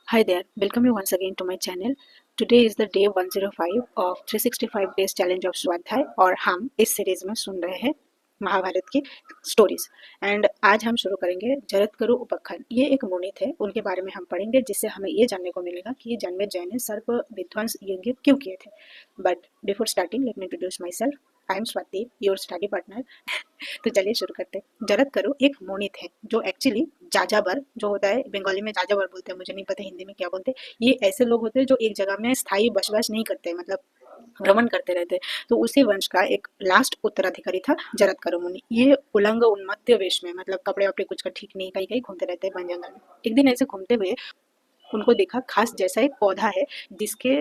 Hi there, welcome you once again to my channel. Today is the day 105 of 365 days challenge of स्वाध्याय और हम इस series में सुन रहे हैं महाभारत की स्टोरीज। एंड आज हम शुरू करेंगे जरत्करु उपखंड। ये एक मुनि थे, उनके बारे में हम पढ़ेंगे जिससे हमें ये जानने को मिलेगा कि जन्मेजय ने सर्प विध्वंस यज्ञ क्यों किए थे। But before starting let me introduce my self. I am Swati, your study partner. तो चलिए शुरू करते हैं। जरत्करु एक मुनि थे जो एक्चुअली जाजाबर जो होता है, बंगाली में जाजाबर बोलते हैं, मुझे नहीं पता हिंदी में क्या बोलते हैं। ये ऐसे लोग होते हैं जो एक जगह में स्थायी बसवास नहीं करते, मतलब भ्रमण करते रहते हैं। तो उसी वंश का एक लास्ट उत्तराधिकारी था जरत्करु मुनि। ये उलंग उन्मत्त वेश में, मतलब कपड़े वपड़े कुछ का ठीक नहीं, कहीं कहीं घूमते रहते हैं वन जंगल में। एक दिन ऐसे घूमते हुए उनको देखा खास जैसा एक पौधा है जिसके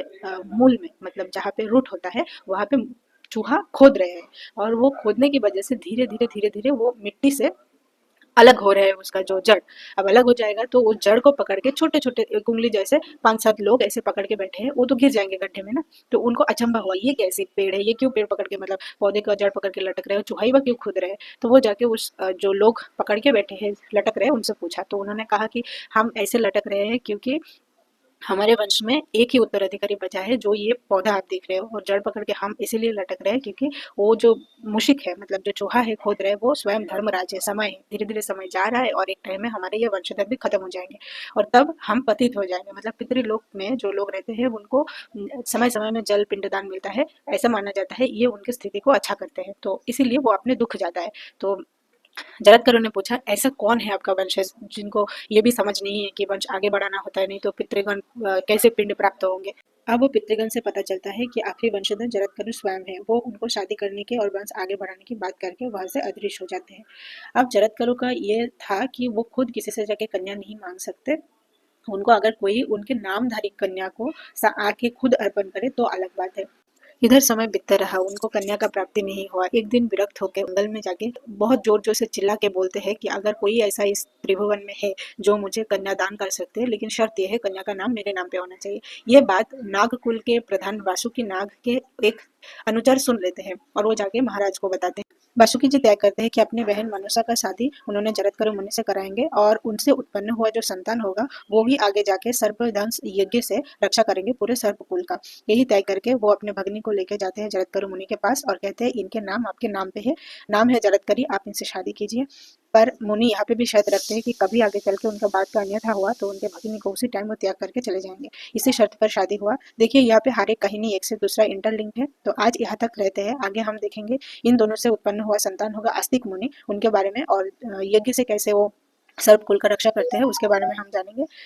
मूल में, मतलब जहाँ पे रूट होता है वहां पे चूहा खोद रहे हैं। और वो खोदने की वजह से धीरे धीरे वो मिट्टी से अलग हो रहा है, उसका जो जड़ अब अलग हो जाएगा तो वो जड़ को पकड़ के छोटे छोटे एक उंगली जैसे 5-7 लोग ऐसे पकड़ के बैठे हैं, वो तो गिर जाएंगे गड्ढे में ना। तो उनको अचंभा हुआ, ये कैसी पेड़ है, ये क्यों पेड़ पकड़ के, मतलब पौधे का जड़ पकड़ के लटक रहे हो, चुहाई व क्यों खुद रहे हैं। तो वो जाके उस जो लोग पकड़ के बैठे हैं लटक रहे हैं उनसे पूछा, तो उन्होंने कहा कि हम ऐसे लटक रहे हैं क्योंकि हमारे वंश में एक ही उत्तराधिकारी बचा है जो ये पौधा आप देख रहे हो, और जड़ पकड़ के हम इसीलिए लटक रहे हैं क्योंकि वो जो मुशिक है, मतलब जो चूहा है खोद रहे हैं, वो स्वयं धर्मराज है। समय है, धीरे धीरे समय जा रहा है और एक टाइम में हमारे ये वंशधर भी खत्म हो जाएंगे और तब हम पतित हो जाएंगे। मतलब पितृलोक में जो लोग रहते हैं उनको समय समय में जल पिंडदान मिलता है, ऐसा माना जाता है, ये उनकी स्थिति को अच्छा करते हैं, तो इसीलिए वो अपने दुख जाता है। तो जरत्करु ने पूछा, ऐसा कौन है आपका वंशज जिनको ये भी समझ नहीं है कि वंश आगे बढ़ाना होता है, नहीं तो पितृगण कैसे पिंड प्राप्त होंगे। अब वो पितृगण से पता चलता है कि आखिरी वंशधर जरत्करु स्वयं है। वो उनको शादी करने के और वंश आगे बढ़ाने की बात करके वहां से अदृश्य हो जाते हैं। अब जरत्करु का ये था कि वो खुद किसी से जाके कन्या नहीं मांग सकते। उनको अगर कोई उनके नामधारी कन्या को आके खुद अर्पण करे तो अलग बात है। इधर समय बीतता रहा, उनको कन्या का प्राप्ति नहीं हुआ। एक दिन विरक्त होकर जंगल में जाके बहुत जोर जोर से चिल्ला के बोलते हैं कि अगर कोई ऐसा इस त्रिभुवन में है जो मुझे कन्यादान कर सकते हैं, लेकिन शर्त यह है कन्या का नाम मेरे नाम पे होना चाहिए। ये बात नागकुल के प्रधान वासुकी नाग के एक अनुचर सुन लेते हैं और वो जाके महाराज को बताते हैं। वासुकी जी तय करते हैं कि अपनी बहन मनुषा का शादी उन्होंने जरत्करु मुनि से कराएंगे और उनसे उत्पन्न हुआ जो संतान होगा वो भी आगे जाके सर्पदंश यज्ञ से रक्षा करेंगे पूरे सर्पकुल का। यही तय करके वो अपने भगनी को लेके जाते हैं जरत्करु मुनि के पास और कहते हैं इनके नाम आपके नाम पे है, नाम है जरत्करी, आप इनसे शादी कीजिए। पर मुनि यहाँ पे भी शर्त रखते हैं कि कभी आगे चल के उनका बात का अन्यथा हुआ तो उनके भगिनी को उसी टाइम वो त्याग करके चले जाएंगे। इसी शर्त पर शादी हुआ। देखिए यहाँ पे हर एक कहानी एक से दूसरा इंटरलिंक है, तो आज यहाँ तक रहते हैं। आगे हम देखेंगे इन दोनों से उत्पन्न हुआ संतान होगा आस्तिक मुनि, उनके बारे में, और यज्ञ से कैसे वो सर्प कुल का रक्षा करते हैं उसके बारे में हम जानेंगे।